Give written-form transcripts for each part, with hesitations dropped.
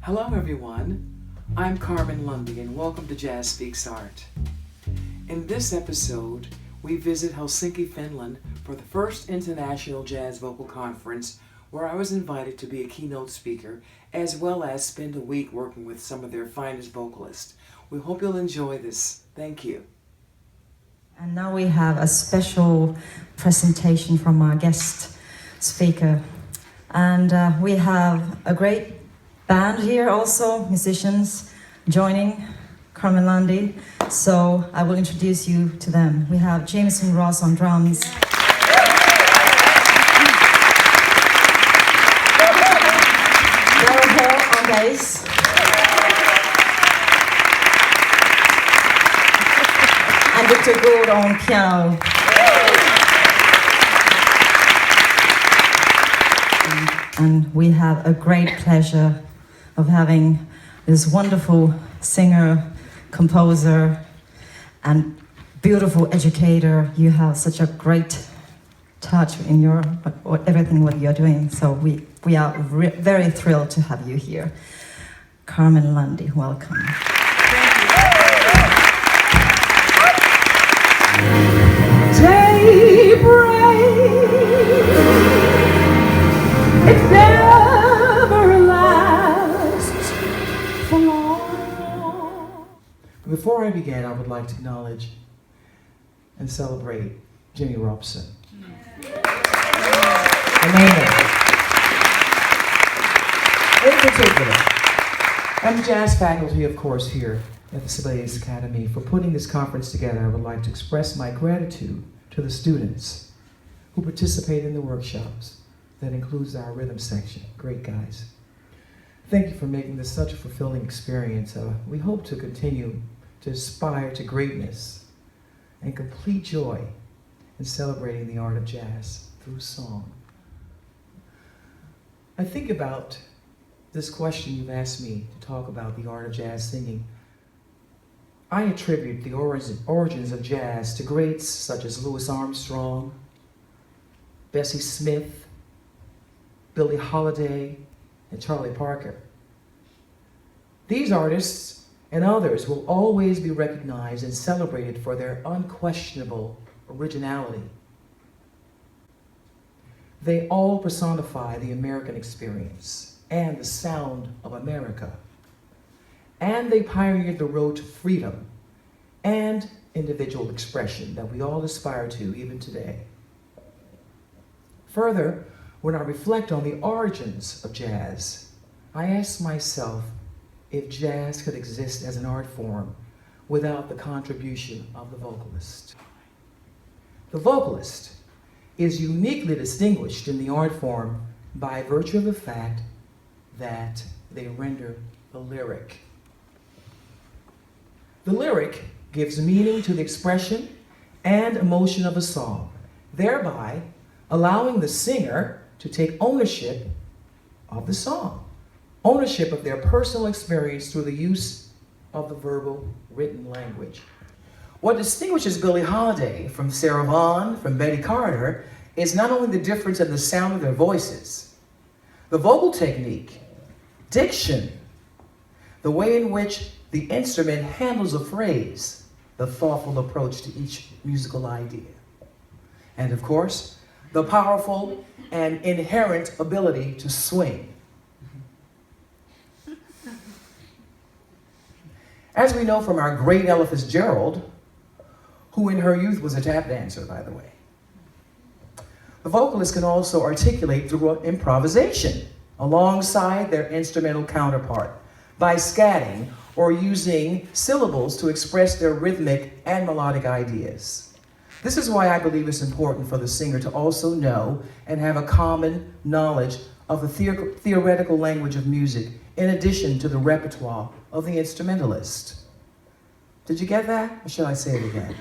Hello everyone, I'm Carmen Lundy and welcome to Jazz Speaks Art. In this episode, we visit Helsinki, Finland for the first International Jazz Vocal Conference where I was invited to be a keynote speaker as well as spend a week working with some of their finest vocalists. We hope you'll enjoy this. Thank you. And now we have a special presentation from our guest speaker. And we have a great band here also, musicians joining Carmen Lundy. So I will introduce you to them. We have Jamison on drums. Darryl on bass. And Victor Gould on piano. And we have a great pleasure of having this wonderful singer, composer, and beautiful educator. You have such a great touch in your everything what you're doing. So we are very thrilled to have you here. Carmen Lundy, welcome. Daybreak, it never lasts for long. Before I begin, I would like to acknowledge and celebrate Jimmy Robson. In particular, and the jazz faculty, of course, here at the Sibelius Academy for putting this conference together. I would like to express my gratitude to the students who participate in the workshops. That includes our rhythm section. Great guys. Thank you for making this such a fulfilling experience. We hope to continue to aspire to greatness and complete joy in celebrating the art of jazz through song. I think about this question you've asked me to talk about the art of jazz singing. I attribute the origins of jazz to greats such as Louis Armstrong, Bessie Smith, Billie Holiday, and Charlie Parker. These artists and others will always be recognized and celebrated for their unquestionable originality. They all personify the American experience and the sound of America. And they pioneered the road to freedom and individual expression that we all aspire to even today. Further, when I reflect on the origins of jazz, I ask myself if jazz could exist as an art form without the contribution of the vocalist. The vocalist is uniquely distinguished in the art form by virtue of the fact that they render the lyric. The lyric gives meaning to the expression and emotion of a song, thereby allowing the singer to take ownership of the song, ownership of their personal experience through the use of the verbal written language. What distinguishes Billie Holiday from Sarah Vaughan, from Betty Carter, is not only the difference in the sound of their voices, the vocal technique, diction, the way in which the instrument handles a phrase, the thoughtful approach to each musical idea. And of course, the powerful and inherent ability to swing. As we know from our great Ella Fitzgerald, who in her youth was a tap dancer, by the way, the vocalist can also articulate through improvisation alongside their instrumental counterpart by scatting or using syllables to express their rhythmic and melodic ideas. This is why I believe it's important for the singer to also know and have a common knowledge of the theoretical language of music in addition to the repertoire of the instrumentalist. Did you get that? Or shall I say it again?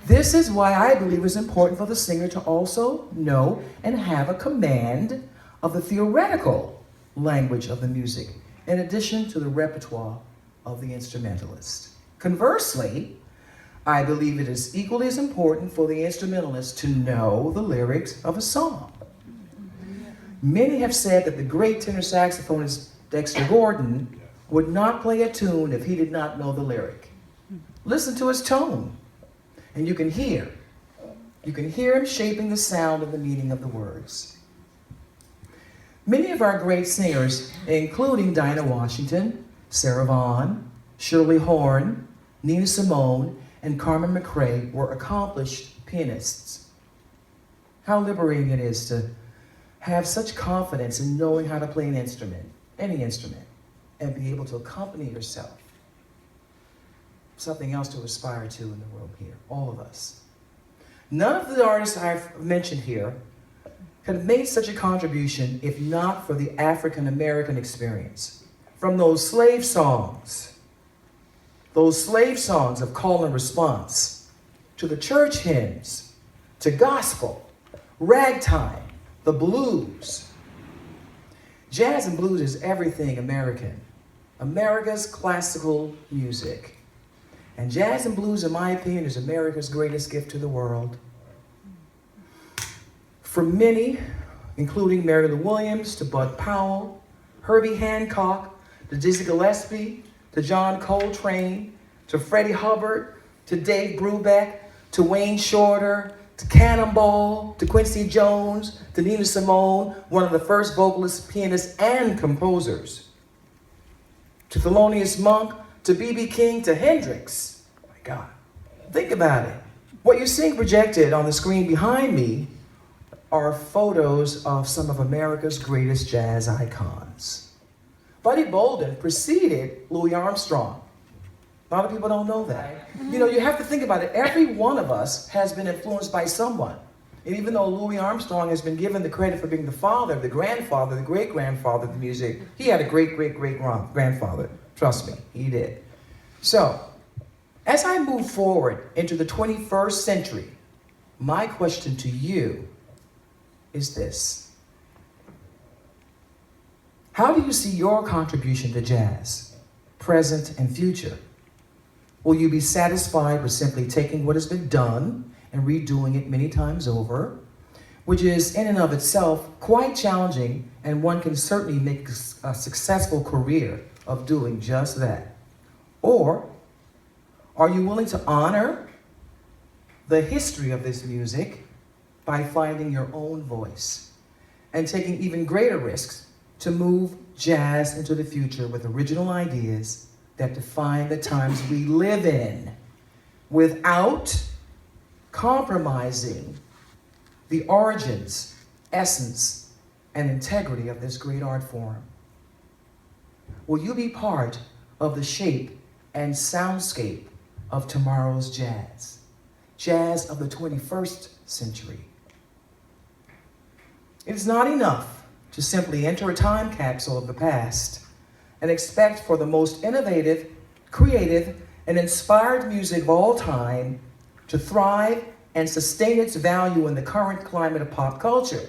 This is why I believe it's important for the singer to also know and have a command of the theoretical language of the music in addition to the repertoire of the instrumentalist. Conversely, I believe it is equally as important for the instrumentalist to know the lyrics of a song. Many have said that the great tenor saxophonist Dexter Gordon, would not play a tune if he did not know the lyric. Listen to his tone, and you can hear him shaping the sound and the meaning of the words. Many of our great singers, including Dinah Washington, Sarah Vaughan, Shirley Horn, Nina Simone, and Carmen McRae, were accomplished pianists. How liberating it is to have such confidence in knowing how to play an instrument, any instrument, and be able to accompany yourself. Something else to aspire to in the room here, all of us. None of the artists I've mentioned here could have made such a contribution if not for the African American experience. From those slave songs of call and response, to the church hymns, to gospel, ragtime, the blues. Jazz and blues is everything American, America's classical music. And jazz and blues, in my opinion, is America's greatest gift to the world. For many, including Mary Lou Williams, to Bud Powell, Herbie Hancock, to Dizzy Gillespie, to John Coltrane, to Freddie Hubbard, to Dave Brubeck, to Wayne Shorter, to Cannonball, to Quincy Jones, to Nina Simone, one of the first vocalists, pianists, and composers, to Thelonious Monk, to B.B. King, to Hendrix. Oh my God. Think about it. What you're seeing projected on the screen behind me are photos of some of America's greatest jazz icons. Buddy Bolden preceded Louis Armstrong. A lot of people don't know that. You know, you have to think about it. Every one of us has been influenced by someone. And even though Louis Armstrong has been given the credit for being the father, the grandfather, the great-grandfather of the music, he had a great-great-great-grandfather. Trust me, he did. So, as I move forward into the 21st century, my question to you is this. How do you see your contribution to jazz, present and future? Will you be satisfied with simply taking what has been done and redoing it many times over, which is in and of itself quite challenging, and one can certainly make a successful career of doing just that? Or are you willing to honor the history of this music by finding your own voice and taking even greater risks to move jazz into the future with original ideas that define the times we live in without compromising the origins, essence, and integrity of this great art form? Will you be part of the shape and soundscape of tomorrow's jazz? Jazz of the 21st century. It is not enough to simply enter a time capsule of the past and expect for the most innovative, creative, and inspired music of all time to thrive and sustain its value in the current climate of pop culture.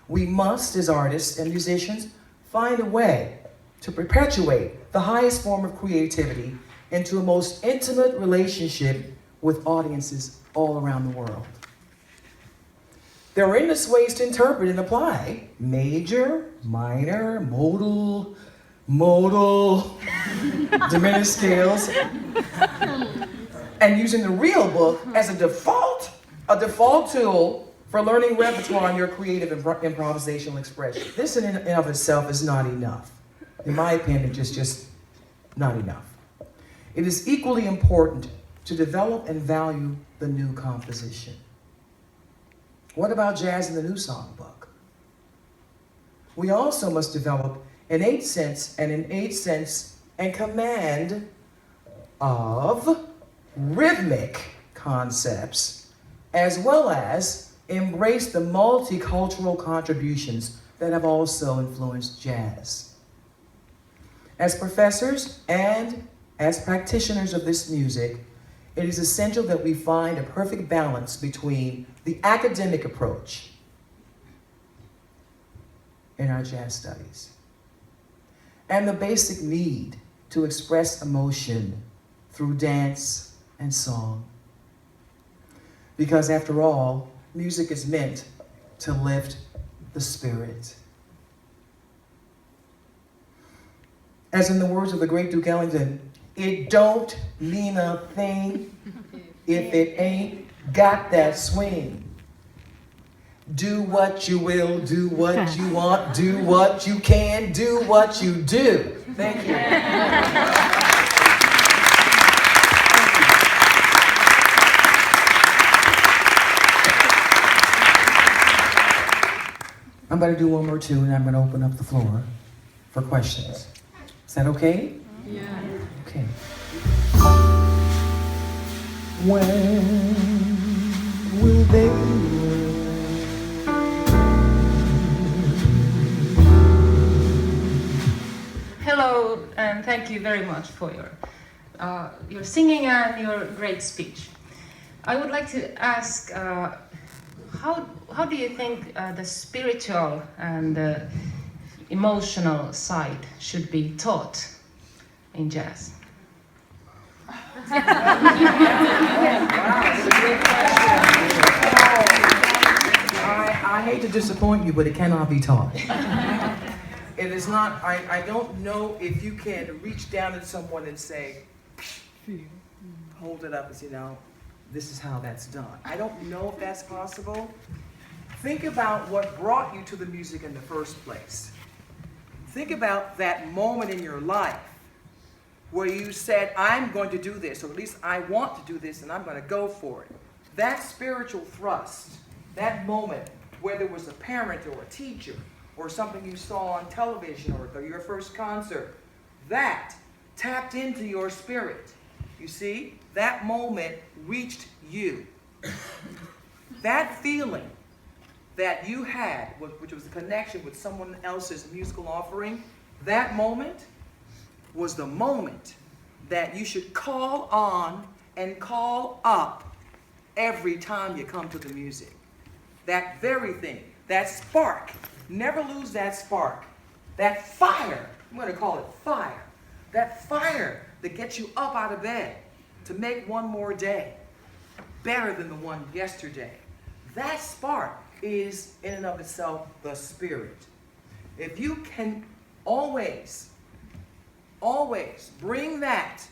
We must, as artists and musicians, find a way to perpetuate the highest form of creativity into a most intimate relationship with audiences all around the world. There are endless ways to interpret and apply major, minor, modal, diminished scales, and using the real book as a default tool for learning repertoire on your creative improvisational expression. This in and of itself is not enough. In my opinion, just not enough. It is equally important to develop and value the new composition. What about jazz in the new songbook? We also must develop an eighth sense and command of rhythmic concepts, as well as embrace the multicultural contributions that have also influenced jazz. As professors and as practitioners of this music, it is essential that we find a perfect balance between the academic approach in our jazz studies and the basic need to express emotion through dance and song. Because after all, music is meant to lift the spirit. As in the words of the great Duke Ellington, it don't mean a thing if it ain't got that swing. Do what you will, do what you want, do what you can, do what you do. Thank you. I'm going to do one more tune and I'm going to open up the floor for questions. Is that okay? Yeah. Okay. When will they learn? Hello, and thank you very much for your singing and your great speech. I would like to ask, how do you think the spiritual and the emotional side should be taught in jazz? I hate to disappoint you, but it cannot be taught. It is not, I don't know if you can reach down at someone and say, hold it up and say, no, this is how that's done. I don't know if that's possible. Think about what brought you to the music in the first place. Think about that moment in your life where you said, I'm going to do this, or at least I want to do this, and I'm going to go for it. That spiritual thrust, that moment, whether it was a parent or a teacher, or something you saw on television, or your first concert, that tapped into your spirit. You see, that moment reached you. That feeling that you had, which was a connection with someone else's musical offering, that moment was the moment that you should call on and call up every time you come to the music. That very thing, that spark. Never lose that spark. That fire, I'm going to call it fire. That fire that gets you up out of bed to make one more day better than the one yesterday. That spark is in and of itself the spirit. If you can always bring that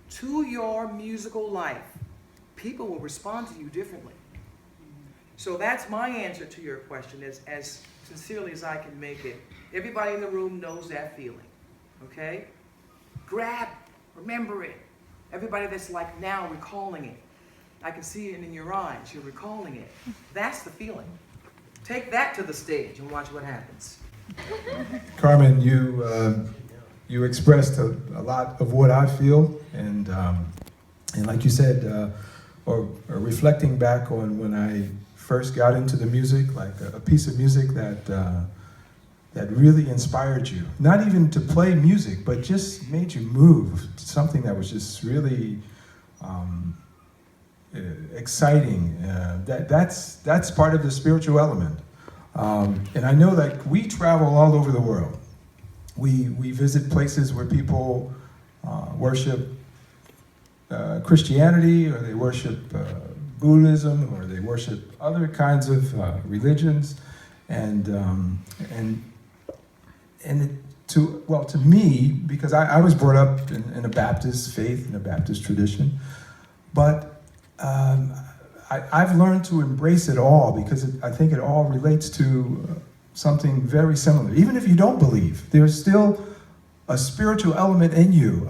to your musical life, people will respond to you differently. So that's my answer to your question, as sincerely as I can make it. Everybody in the room knows that feeling, okay? Remember it. Everybody that's like now recalling it. I can see it in your eyes, you're recalling it. That's the feeling. Take that to the stage and watch what happens. Carmen, you expressed a lot of what I feel, and like you said, or reflecting back on when I first got into the music, like a piece of music that really inspired you. Not even to play music, but just made you move. Something that was just really exciting. That's part of the spiritual element. And I know that we travel all over the world. We visit places where people worship Christianity, or they worship Buddhism, or they worship other kinds of religions, to me, because I was brought up in a Baptist faith, in a Baptist tradition, but I've learned to embrace it all, because I think it all relates to something very similar. Even if you don't believe, there's still a spiritual element in you.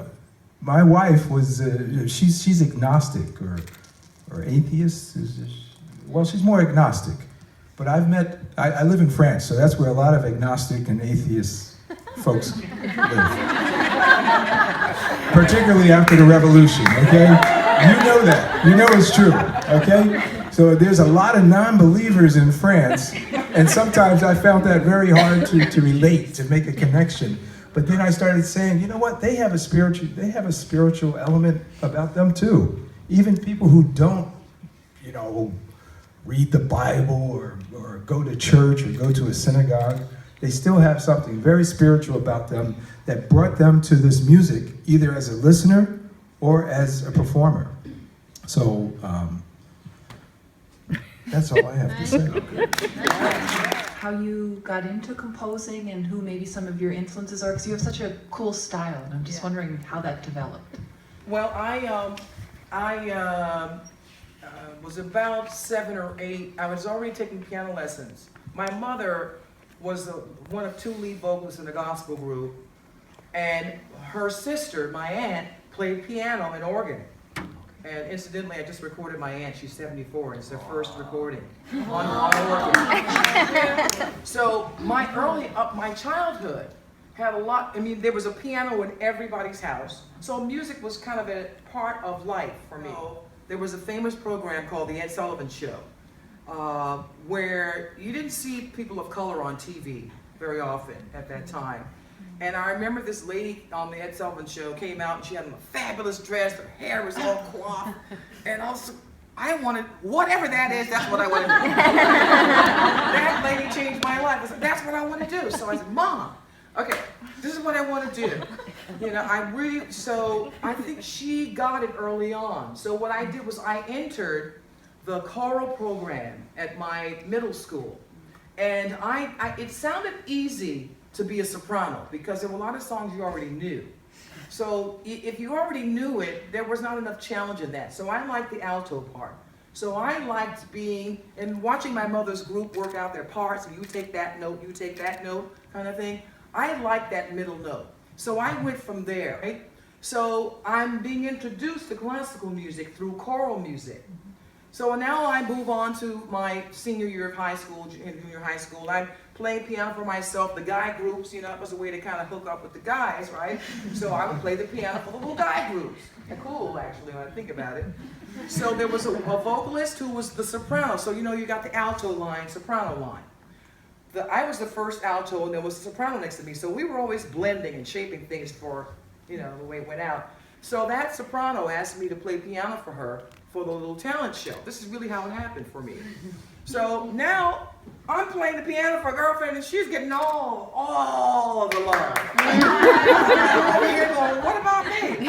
My wife was, she's agnostic or atheist. Well, she's more agnostic. But I live in France, so that's where a lot of agnostic and atheist folks live. Particularly after the revolution, okay? You know that. You know it's true, okay? So there's a lot of non-believers in France, and sometimes I found that very hard to relate, to make a connection. But then I started saying, you know what? They have a spiritual element about them too. Even people who don't, read the Bible or go to church or go to a synagogue, they still have something very spiritual about them that brought them to this music, either as a listener or as a performer. So that's all I have to say. how you got into composing and who maybe some of your influences are? Because you have such a cool style, and I'm just wondering how that developed. Well, I was about 7 or 8. I was already taking piano lessons. My mother was one of 2 lead vocalists in a gospel group, and her sister, my aunt, played piano and organ. And incidentally, I just recorded my aunt. She's 74, and it's her first recording on organ. So my childhood had a lot. I mean, there was a piano in everybody's house, so music was kind of a part of life for me. There was a famous program called the N Sullivan Show, where you didn't see people of color on TV very often at that time. And I remember this lady on the Ed Sullivan Show came out, and she had a fabulous dress, her hair was all coiffed, and also, I wanted, whatever that is, that's what I want to do. That lady changed my life. I said, that's what I want to do. So I said, Mom, okay, this is what I want to do. You know, so I think she got it early on. So what I did was I entered the choral program at my middle school. And it sounded easy to be a soprano because there were a lot of songs you already knew. So if you already knew it, there was not enough challenge in that. So I liked the alto part. So I liked being, and watching my mother's group work out their parts, and you take that note, you take that note, kind of thing. I liked that middle note. So I went from there, right? So I'm being introduced to classical music through choral music. So now I move on to my senior year of high school, junior high school. I'm playing piano for myself. The guy groups, you know, it was a way to kind of hook up with the guys, right? So I would play the piano for the little guy groups. Cool, actually, when I think about it. So there was a vocalist who was the soprano. So, you know, you got the alto line, soprano line. I was the first alto, and there was a soprano next to me. So we were always blending and shaping things for, you know, the way it went out. So that soprano asked me to play piano for her for the little talent show. This is really how it happened for me. So now I'm playing the piano for a girlfriend, and she's getting all of the love. I'm over here going, what about me?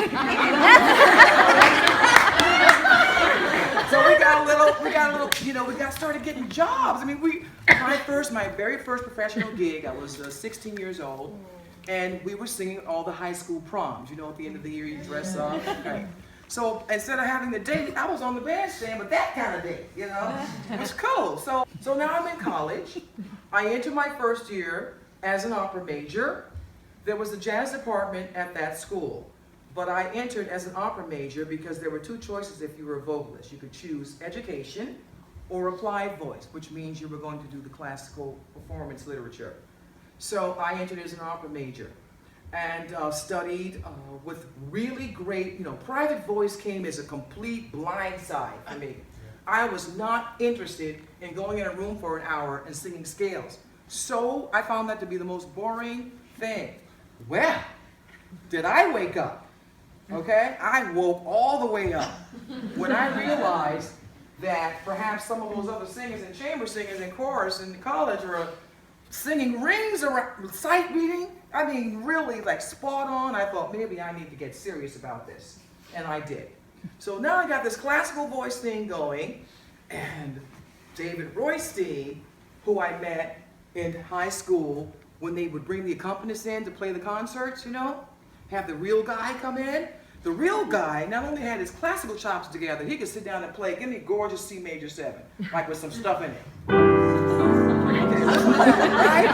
So we got a little, you know, we started getting jobs. I mean, my very first professional gig, I was 16 years old, and we were singing all the high school proms. You know, at the end of the year, you dress up. Right. So instead of having the date, I was on the bandstand, but that kind of date, you know? It was cool. So now I'm in college. I entered my first year as an opera major. There was a jazz department at that school, but I entered as an opera major because there were 2 choices if you were a vocalist. You could choose education or applied voice, which means you were going to do the classical performance literature. So I entered as an opera major and studied with really great, you know, private voice came as a complete blind side for me. I was not interested in going in a room for an hour and singing scales. So I found that to be the most boring thing. Well, did I wake up? Okay, I woke all the way up when I realized that perhaps some of those other singers and chamber singers and chorus in college are singing rings around, sight reading. I mean, really like spot on. I thought maybe I need to get serious about this, and I did. So now I got this classical voice thing going, and David Roystein, who I met in high school when they would bring the accompanist in to play the concerts, you know, have the real guy come in. The real guy not only had his classical chops together, he could sit down and play, give me a gorgeous C major 7, like with some stuff in it. Okay, right?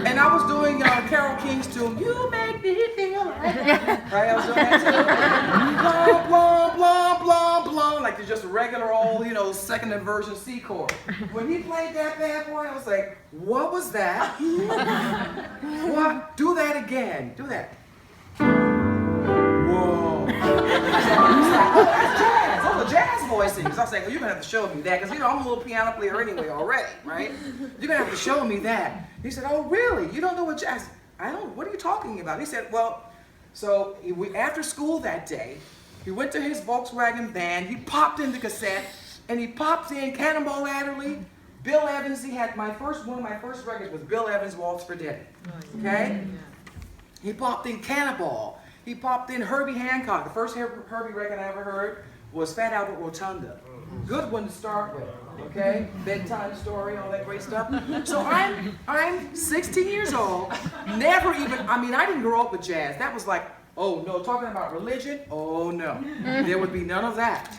And I was doing Carole King's tune, You Make Me Feel Like. Right, I was doing that too. Blah, blah, blah, blah, blah, like it's just a regular old, you know, second inversion C chord. When he played that bad boy, I was like, what was that? What? Do that again. Do that. Whoa. So he's like, oh, that's jazz. Those are jazz voicings. I was like, well, you're going to have to show me that. Because, you know, I'm a little piano player anyway already, right? You're going to have to show me that. He said, oh, really? You don't know what jazz? I don't. What are you talking about? He said, well, so after school that day, he went to his Volkswagen van. He popped in the cassette, and he popped in Cannonball Adderley, Bill Evans. He had one of my first records was Bill Evans' Waltz for Debbie. Okay? He popped in Cannonball. He popped in Herbie Hancock. The first Herbie record I ever heard was Fat Albert Rotunda. Good one to start with. okay? Bedtime story, all that great stuff. So I'm 16 years old, never even, I mean, I didn't grow up with jazz. That was like, oh no, talking about religion, oh no. There would be none of that,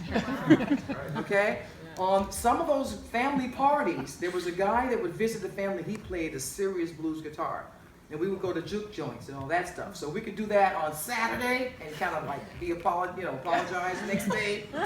okay? On some of those family parties, there was a guy that would visit the family, he played a serious blues guitar. And we would go to juke joints and all that stuff. So we could do that on Saturday and kind of like be apologize next day. So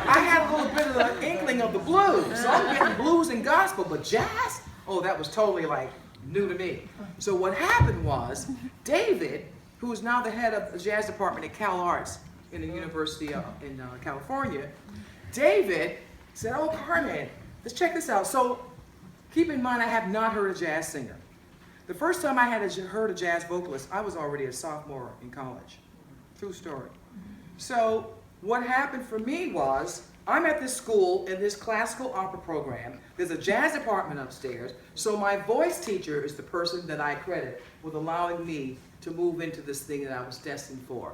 I had a little bit of the inkling of the blues. So I'm getting blues and gospel, but jazz? Oh, that was totally like new to me. So what happened was, David, who is now the head of the jazz department at Cal Arts in the University in California, David said, oh, Carmen, let's check this out. So keep in mind, I have not heard a jazz singer. The first time I had heard a jazz vocalist, I was already a sophomore in college. True story. So what happened for me was, I'm at this school in this classical opera program. There's a jazz department upstairs. So my voice teacher is the person that I credit with allowing me to move into this thing that I was destined for.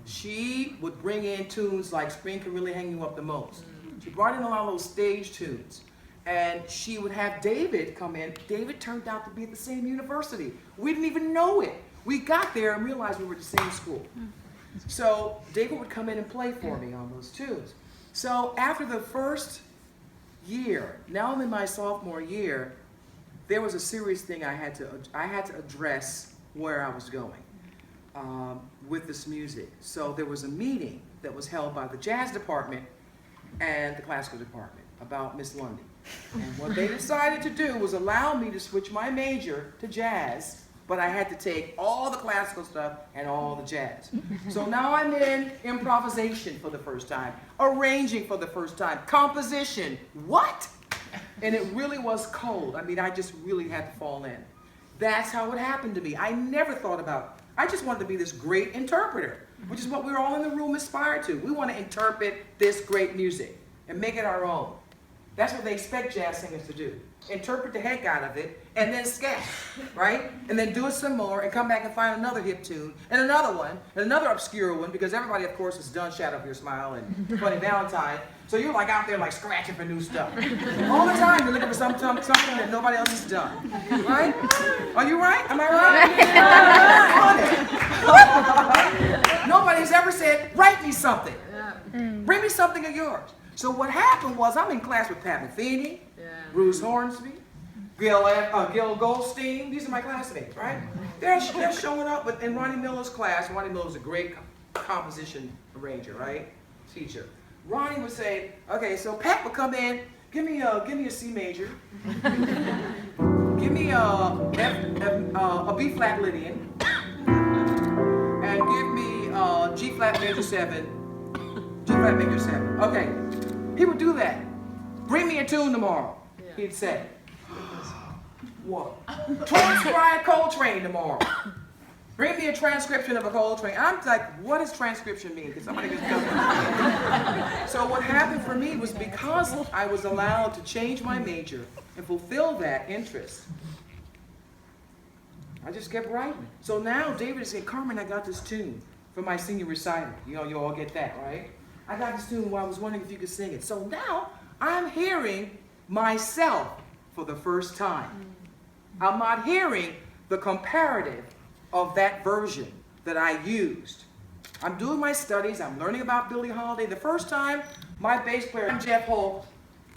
She would bring in tunes like Spring Can Really Hang You Up the Most. She brought in a lot of those stage tunes. And she would have David come in. David turned out to be at the same university. We didn't even know it. We got there and realized we were at the same school. So David would come in and play for me on those tunes. So after the first year, now I'm in my sophomore year, there was a serious thing I had to address where I was going with this music. So there was a meeting that was held by the jazz department and the classical department about Miss Lundy. And what they decided to do was allow me to switch my major to jazz, but I had to take all the classical stuff and all the jazz. So now I'm in improvisation for the first time, arranging for the first time, composition, what? And it really was cold. I mean, I just really had to fall in. That's how it happened to me. I never thought about, I just wanted to be this great interpreter, which is what we were all in the room aspired to. We want to interpret this great music and make it our own. That's what they expect jazz singers to do. Interpret the heck out of it, and then scat, right? And then do it some more, and come back and find another hip tune, and another one, and another obscure one, because everybody, of course, has done Shadow of Your Smile and Funny Valentine. So you're like out there like scratching for new stuff. All the time you're looking for something that nobody else has done, right? Are you right? Am I right? Nobody's ever said, write me something. Bring me something of yours. So what happened was, I'm in class with Pat Metheny, Bruce Hornsby, Gil Goldstein. These are my classmates, right? They're showing up in Ronnie Miller's class. Ronnie Miller's a great composition arranger, right? Teacher. Ronnie would say, okay, so Pat would come in, give me a C major, give me a B flat Lydian, and give me G flat major 7, G flat major 7. Okay. He would do that. Bring me a tune tomorrow, he'd say. What? Transcribe Coltrane tomorrow. Bring me a transcription of a Coltrane. I'm like, what does transcription mean? Because somebody just tell me. So what happened for me was, because I was allowed to change my major and fulfill that interest, I just kept writing. So now David is saying, Carmen, I got this tune for my senior recital. You know, you all get that, right? I got this tune, I was wondering if you could sing it. So now I'm hearing myself for the first time. I'm not hearing the comparative of that version that I used. I'm doing my studies, I'm learning about Billie Holiday. The first time, my bass player, Jeff Holt,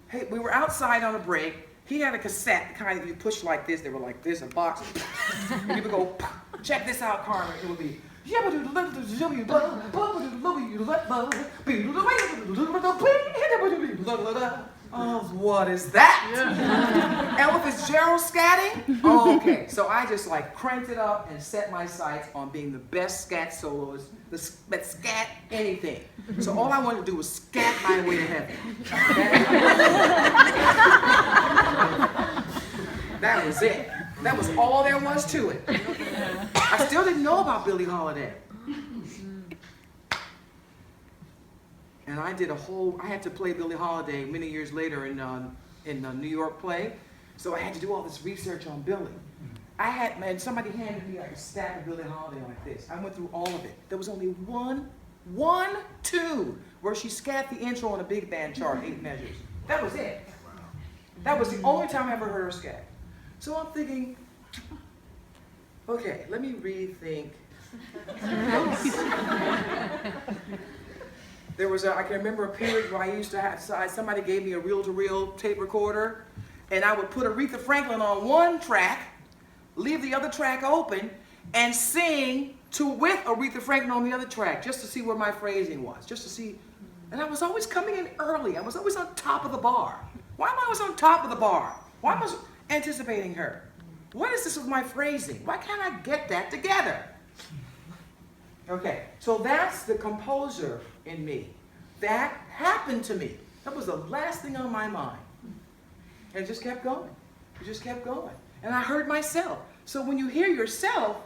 hey, we were outside on a break. He had a cassette, kind of you push like this, they were like this, a box. And you would go, check this out, Carmen. It would be, oh, what is that? Ella Fitzgerald scatting? Oh, okay. So I just like cranked it up and set my sights on being the best scat soloist that scat anything. So all I wanted to do was scat my way to heaven. That was it. That was all there was to it. I still didn't know about Billie Holiday. And I did I had to play Billie Holiday many years later in a New York play. So I had to do all this research on Billie. And somebody handed me like a stack of Billie Holiday like this. I went through all of it. There was only one tune where she scat the intro on a big band chart, 8 measures. That was it. That was the only time I ever heard her scat. So I'm thinking, okay, let me rethink. There was I can remember a period where I used to have, somebody gave me a reel-to-reel tape recorder, and I would put Aretha Franklin on one track, leave the other track open, and sing with Aretha Franklin on the other track, just to see where my phrasing was, just to see. And I was always coming in early. I was always on top of the bar. Why am I always on top of the bar? Why am I anticipating her? What is this with my phrasing? Why can't I get that together? Okay, so that's the composer in me. That happened to me. That was the last thing on my mind. And it just kept going. It just kept going. And I heard myself. So when you hear yourself,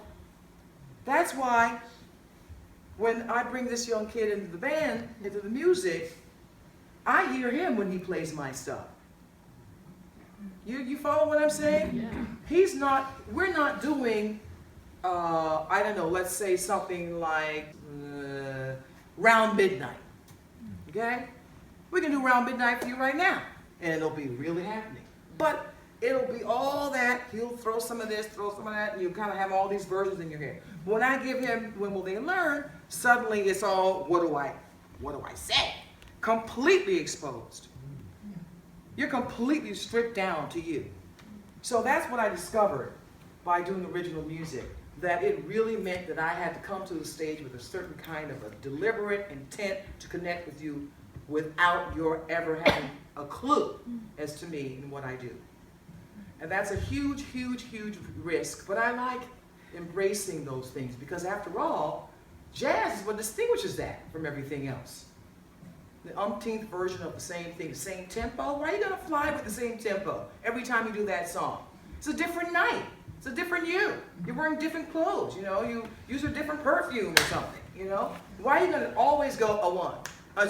that's why when I bring this young kid into the band, into the music, I hear him when he plays my stuff. You follow what I'm saying? Yeah. We're not doing, I don't know, let's say something like Round Midnight. Okay? We can do Round Midnight for you right now, and it'll be really happening. But it'll be all that, he'll throw some of this, throw some of that, and you kind of have all these versions in your head. When I give him When Will They Learn, suddenly it's all, what do I say? Completely exposed. You're completely stripped down to you. So that's what I discovered by doing original music, that it really meant that I had to come to the stage with a certain kind of a deliberate intent to connect with you without your ever having a clue as to me and what I do. And that's a huge, huge, huge risk, but I like embracing those things because after all, jazz is what distinguishes that from everything else. The umpteenth version of the same thing, the same tempo. Why are you gonna fly with the same tempo every time you do that song? It's a different night. It's a different you. You're wearing different clothes, you know. You use a different perfume or something, you know. Why are you gonna always go a one? A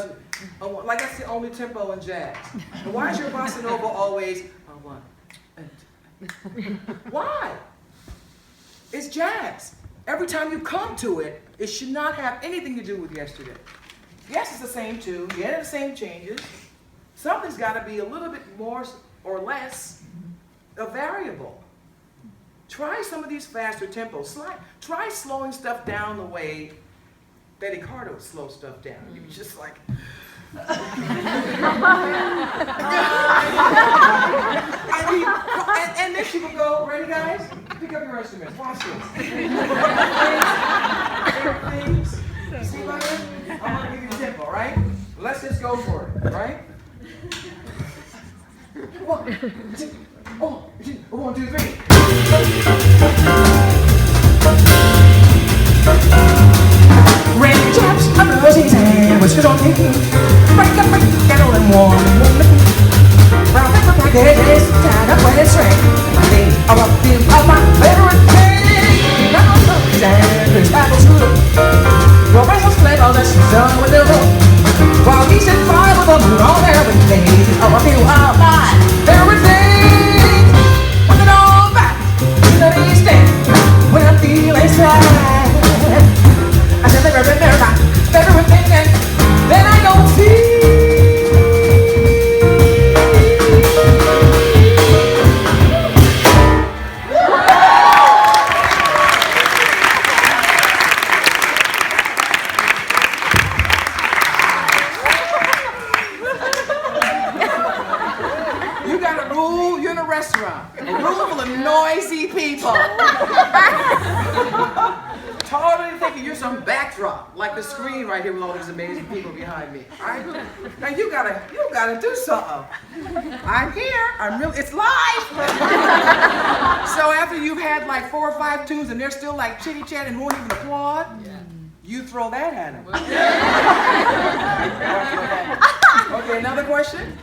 one. Like that's the only tempo in jazz. And why is your bossa nova always a one? Why? It's jazz. Every time you come to it, it should not have anything to do with yesterday. Yes, it's the same tune. Yeah, the same changes. Something's got to be a little bit more or less a variable. Try some of these faster tempos. Try slowing stuff down the way that Ricardo would slow stuff down. You're just like... and then she would go, ready guys? Pick up your instruments. Watch this. Things. See about it? I'm going to give you the tempo, right? Let's just go for it, right? 1, 2, 3. Red chaps, I'm roses and what's good on me? Break up, kettle and warm. Brown paper packages, tied up with a string. They are a few of my favorite things. Now roses and there's apple strudel. Your razor's flavor that's done with the rope. While he said 5 of them are on everything. Oh, a few of my favorite things. When it all back, you know these things. When I'm feeling sad. I said, everything, and then I don't see. You got a rule, you're in a restaurant, a room full of noisy people. Totally thinking you're some backdrop, like the screen right here with all these amazing people behind me. Now you gotta do something. I'm here. It's live. So after you've had like 4 or 5 tunes and they're still like chitty chat and won't even applaud, you throw that at them. Okay, another question.